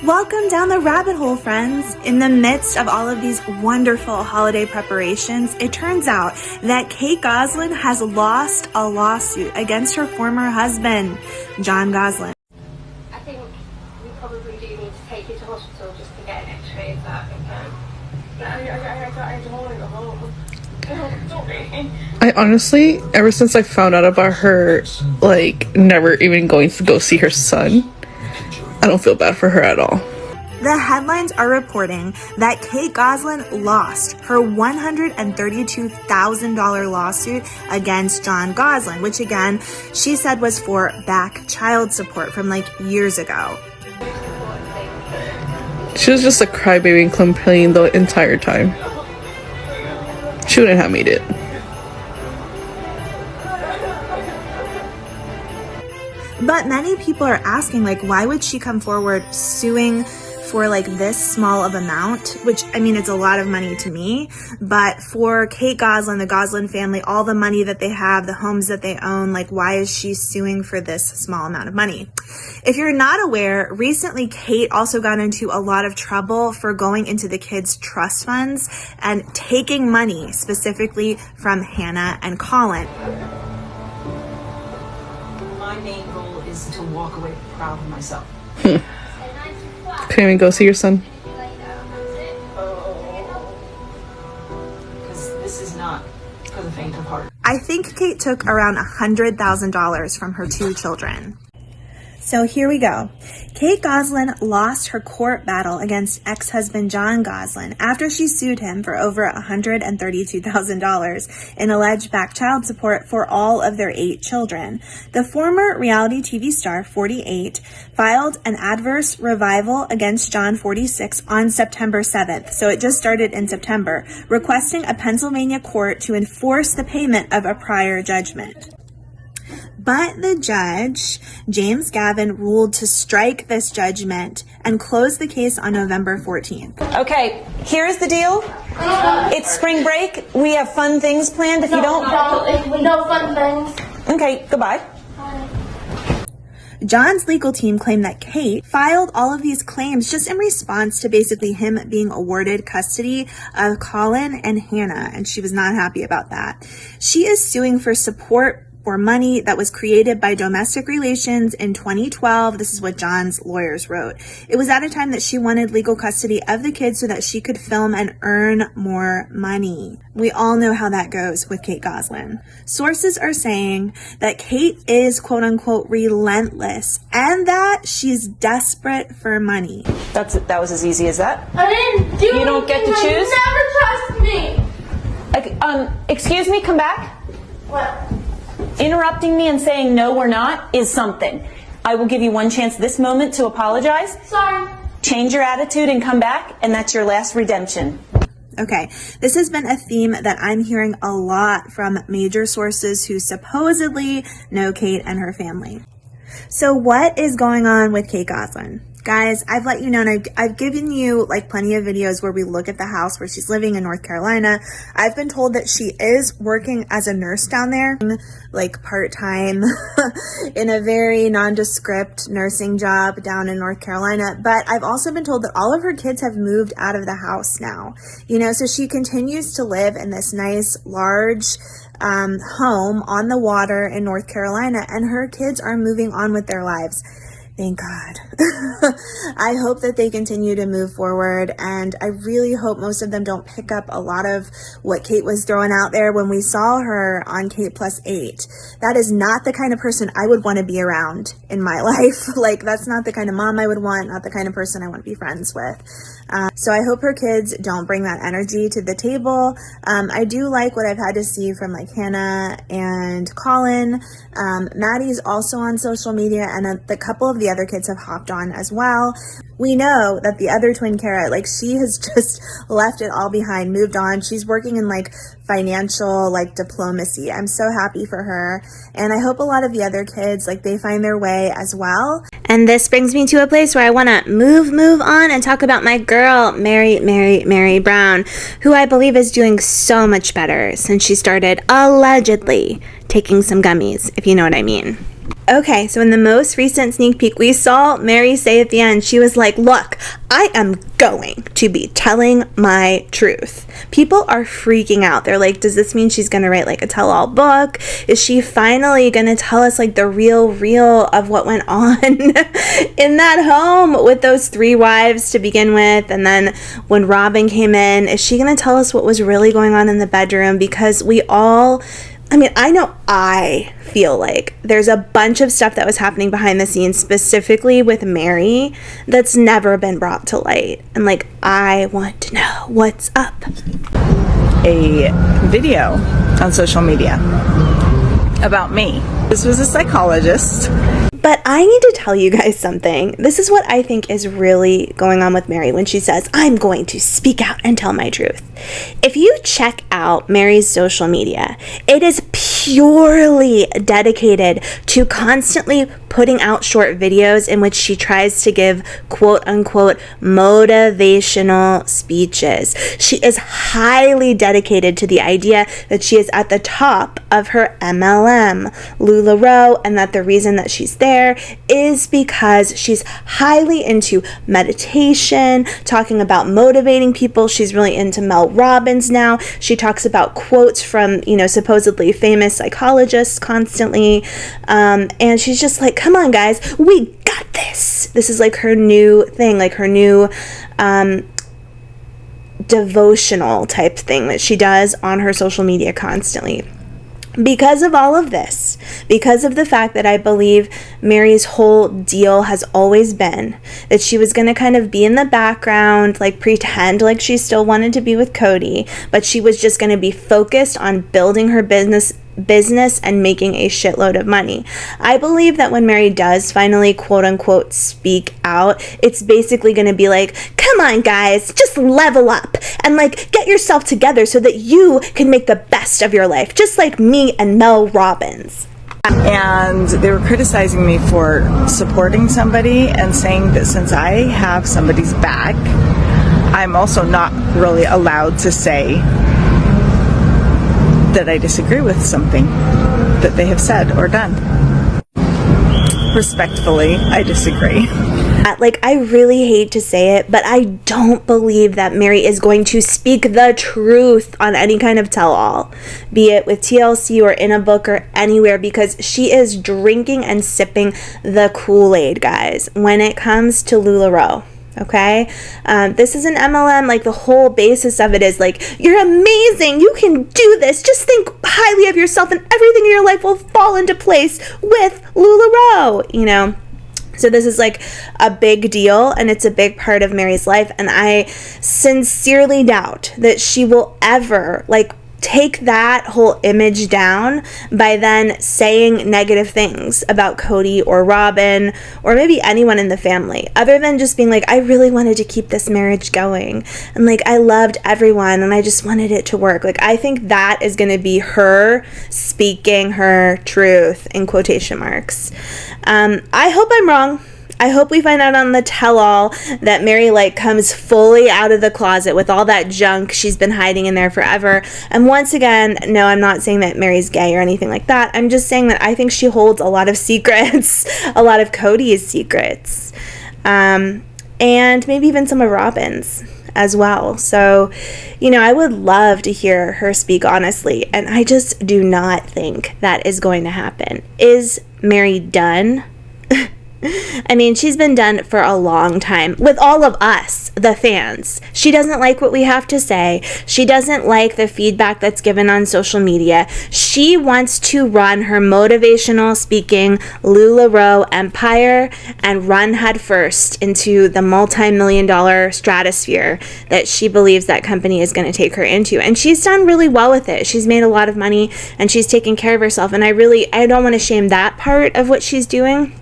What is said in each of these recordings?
Welcome down the rabbit hole, friends. In the midst of all of these wonderful holiday preparations, it turns out that Kate Gosselin has lost a lawsuit against her former husband, Jon Gosselin. I think we probably do need to take you to hospital just to get an x-ray of that again. I don't want to go home. I honestly, ever since I found out about her, like, never even going to go see her son, I don't feel bad for her at all. The headlines are reporting that Kate Gosselin lost her $132,000 lawsuit against Jon Gosselin, which again, she said was for back child support from like years ago. She was just a crybaby and complaining the entire time. She wouldn't have made it. But many people are asking, like, why would she come forward suing for like this small of amount, which I mean, it's a lot of money to me, but for Kate Gosselin, the Gosselin family, all the money that they have, the homes that they own, like, why is she suing for this small amount of money? If you're not aware, recently Kate also got into a lot of trouble for going into the kids' trust funds and taking money specifically from Hannah and Colin. My main goal is to walk away proud of myself. Couldn't even go see your son? Because this is not for the faint of heart. I think Kate took around $100,000 from her two children. So here we go. Kate Gosselin lost her court battle against ex-husband Jon Gosselin after she sued him for over $132,000 in alleged back child support for all of their 8 children. The former reality TV star, 48, filed an adverse revival against Jon, 46, on September 7th. So it just started in September, requesting a Pennsylvania court to enforce the payment of a prior judgment. But the judge, James Gavin, ruled to strike this judgment and close the case on November 14th. Okay, here's the deal. It's spring break. We have fun things planned. If you don't... No fun things. Okay, goodbye. Jon's legal team claimed that Kate filed all of these claims just in response to basically him being awarded custody of Colin and Hannah, and she was not happy about that. She is suing for support for money that was created by domestic relations in 2012. This is what Jon's lawyers wrote. It was at a time that she wanted legal custody of the kids so that she could film and earn more money. We all know how that goes with Kate Gosselin. Sources are saying that Kate is quote unquote relentless and that she's desperate for money. That was as easy as that. I didn't do You don't get to choose? Never trust me. Excuse me, come back. What? Interrupting me and saying no, we're not is something. I will give you one chance this moment to apologize. Sorry. Change your attitude and come back, and that's your last redemption. Okay, this has been a theme that I'm hearing a lot from major sources who supposedly know Kate and her family. So what is going on with Kate Gosselin? Guys, I've let you know, and I've given you like plenty of videos where we look at the house where she's living in North Carolina. I've been told that she is working as a nurse down there, like part-time in a very nondescript nursing job down in North Carolina. But I've also been told that all of her kids have moved out of the house now, you know, so she continues to live in this nice, large home on the water in North Carolina, and her kids are moving on with their lives. Thank God. I hope that they continue to move forward, and I really hope most of them don't pick up a lot of what Kate was throwing out there when we saw her on Kate Plus 8. That is not the kind of person I would want to be around in my life. Like, that's not the kind of mom I would want, not the kind of person I want to be friends with. So I hope her kids don't bring that energy to the table. I do like what I've had to see from like Hannah and Colin. Maddie's also on social media, and the couple of the other kids have hopped on as well. We know that the other twin, Kara, like, she has just left it all behind, moved on. She's working in like financial like diplomacy. I'm so happy for her, and I hope a lot of the other kids, like, they find their way as well. And this brings me to a place where I want to move on and talk about my girl, Meri Brown, who I believe is doing so much better since she started allegedly taking some gummies, if you know what I mean. Okay, so in the most recent sneak peek, we saw Meri say at the end, she was like, look, I am going to be telling my truth. People are freaking out. They're like, does this mean she's going to write like a tell-all book? Is she finally going to tell us like the real of what went on in that home with those 3 wives to begin with? And then when Robin came in, is she going to tell us what was really going on in the bedroom? Because I know I feel like there's a bunch of stuff that was happening behind the scenes, specifically with Meri, that's never been brought to light. And like, I want to know what's up. A video on social media about me. This was a psychologist. But I need to tell you guys something. This is what I think is really going on with Meri when she says, I'm going to speak out and tell my truth. If you check out Meri's social media, it is purely dedicated to constantly putting out short videos in which she tries to give quote unquote motivational speeches. She is highly dedicated to the idea that she is at the top of her MLM, LuLaRoe, and that the reason that she's there is because she's highly into meditation, talking about motivating people. She's really into Mel Robbins now. She talks about quotes from, supposedly famous psychologists constantly. And she's just like, come on, guys, we got this. This is like her new thing, like her new devotional type thing that she does on her social media constantly. Because of all of this, because of the fact that I believe Meri's whole deal has always been that she was going to kind of be in the background, like pretend like she still wanted to be with Kody, but she was just going to be focused on building her business and making a shitload of money. I believe that when Meri does finally quote unquote speak out, it's basically going to be like, come on guys, just level up and like get yourself together so that you can make the best of your life, just like me and Mel Robbins. And they were criticizing me for supporting somebody and saying that since I have somebody's back, I'm also not really allowed to say that I disagree with something that they have said or done. Respectfully, I disagree. Like, I really hate to say it, but I don't believe that Meri is going to speak the truth on any kind of tell-all, be it with TLC or in a book or anywhere, because she is drinking and sipping the Kool-Aid, guys, when it comes to LuLaRoe. Okay, this is an MLM. Like, the whole basis of it is like, you're amazing, you can do this, just think highly of yourself and everything in your life will fall into place with LuLaRoe, So this is like a big deal, and it's a big part of Meri's life, and I sincerely doubt that she will ever take that whole image down by then saying negative things about Kody or Robin or maybe anyone in the family, other than just being like, I really wanted to keep this marriage going, and like, I loved everyone and I just wanted it to work. Like, I think that is going to be her speaking her truth in quotation marks. I hope I'm wrong. I hope we find out on the tell-all that Meri comes fully out of the closet with all that junk she's been hiding in there forever. And once again, no, I'm not saying that Meri's gay or anything like that. I'm just saying that I think she holds a lot of secrets, a lot of Kody's secrets, and maybe even some of Robin's as well. So, I would love to hear her speak honestly, and I just do not think that is going to happen. Is Meri done? I mean, she's been done for a long time with all of us, the fans. She doesn't like what we have to say. She doesn't like the feedback that's given on social media. She wants to run her motivational speaking LuLaRoe empire and run headfirst into the multi-million-dollar stratosphere that she believes that company is going to take her into. And she's done really well with it. She's made a lot of money and she's taken care of herself. And I don't want to shame that part of what she's doing.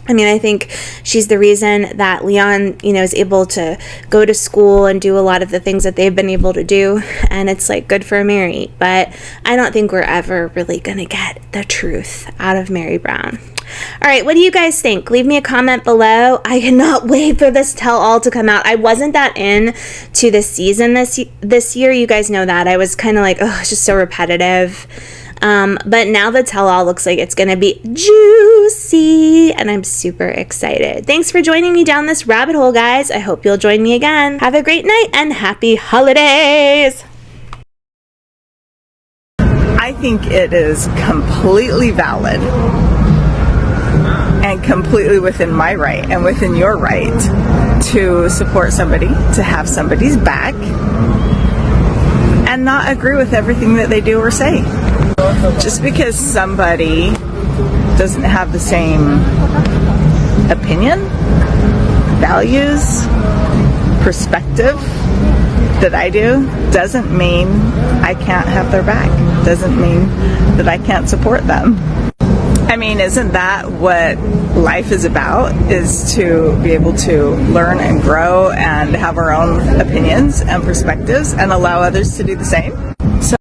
I mean, I think she's the reason that Leon, is able to go to school and do a lot of the things that they've been able to do. And it's good for Meri. But I don't think we're ever really going to get the truth out of Meri Brown. All right, what do you guys think? Leave me a comment below. I cannot wait for this tell-all to come out. I wasn't that in to this season this year. You guys know that. I was kind of like, oh, it's just so repetitive. But now the tell-all looks like it's gonna be juicy, and I'm super excited. Thanks for joining me down this rabbit hole, guys. I hope you'll join me again. Have a great night and happy holidays. I think it is completely valid and completely within my right and within your right to support somebody, to have somebody's back, and not agree with everything that they do or say. Just because somebody doesn't have the same opinion, values, perspective that I do, doesn't mean I can't have their back. Doesn't mean that I can't support them. I mean, isn't that what life is about? Is to be able to learn and grow and have our own opinions and perspectives and allow others to do the same?